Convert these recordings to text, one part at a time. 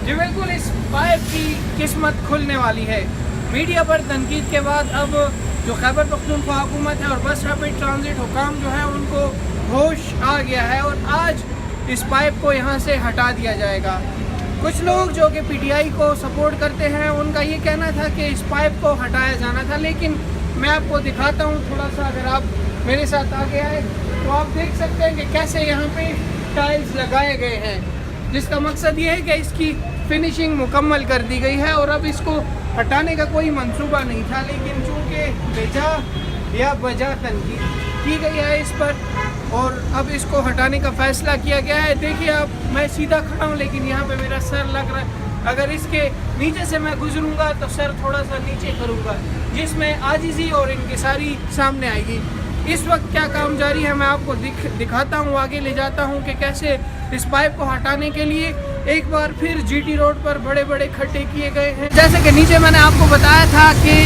जी बिल्कुल, इस पाइप की किस्मत खुलने वाली है। मीडिया पर तनकीद के बाद अब जो खैबर पख्तूनख्वा हुकूमत है और बस रैपिड ट्रांजिट हुकाम जो है उनको होश आ गया है और आज इस पाइप को यहाँ से हटा दिया जाएगा। कुछ लोग जो कि पीटीआई को सपोर्ट करते हैं उनका ये कहना था कि इस पाइप को हटाया जाना था, लेकिन मैं आपको दिखाता हूँ थोड़ा सा। अगर आप मेरे साथ आगे आए तो आप देख सकते हैं कि कैसे यहाँ पे टाइल्स लगाए गए हैं, जिसका मकसद ये है कि इसकी फिनिशिंग मुकम्मल कर दी गई है और अब इसको हटाने का कोई मंसूबा नहीं था, लेकिन चूँकि बेजा या वजह तनकीद की गई है इस पर और अब इसको हटाने का फ़ैसला किया गया है। देखिए आप, मैं सीधा खड़ा हूँ लेकिन यहाँ पे मेरा सर लग रहा है। अगर इसके नीचे से मैं गुजरूँगा तो सर थोड़ा सा नीचे करूँगा, जिसमें आजिज़ी और इनकिसारी सामने आएगी। इस वक्त क्या काम जारी है मैं आपको दिखाता हूँ, आगे ले जाता हूँ कि कैसे इस पाइप को हटाने के लिए एक बार फिर जीटी रोड पर बड़े बड़े खड्डे किए गए हैं। जैसे कि नीचे मैंने आपको बताया था कि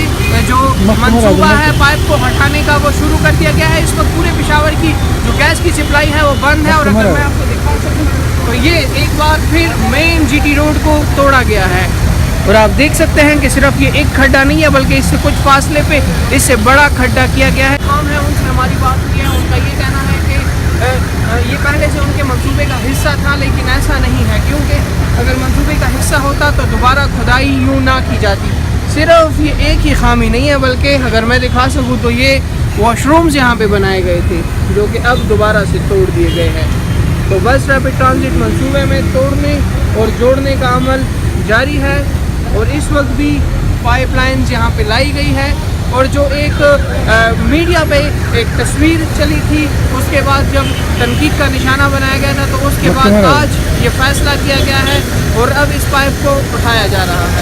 जो मंसूबा है पाइप को हटाने का वो शुरू कर दिया गया है। इस वक्त पूरे पेशावर की जो गैस की सप्लाई है वो बंद है और अगर मैं आपको दिखा सकूँ तो ये एक बार फिर मेन जीटी रोड को तोड़ा गया है और आप देख सकते हैं कि सिर्फ ये एक खड्डा नहीं है बल्कि इससे कुछ फासले पे इससे बड़ा खड्डा किया गया है। काम है उनसे हमारी बात हुई है, उनका ये कहना है कि ये पहले से उनके मंसूबे का हिस्सा था, लेकिन ऐसा नहीं है, क्योंकि अगर मंसूबे का हिस्सा होता तो दोबारा खुदाई यूँ ना की जाती। सिर्फ ये एक ही खामी नहीं है बल्कि अगर मैं दिखा सकूँ तो ये वॉशरूम्स यहाँ पे बनाए गए थे जो कि अब दोबारा से तोड़ दिए गए हैं। तो बस रैपिड ट्रांजिट मंसूबे में तोड़ने और जोड़ने का अमल जारी है और इस वक्त भी पाइपलाइंस यहाँ पे लाई गई है और जो एक मीडिया पे एक तस्वीर चली थी उसके बाद जब तनकीद का निशाना बनाया गया था तो उसके बाद आज ये फैसला किया गया है और अब इस पाइप को उठाया जा रहा है।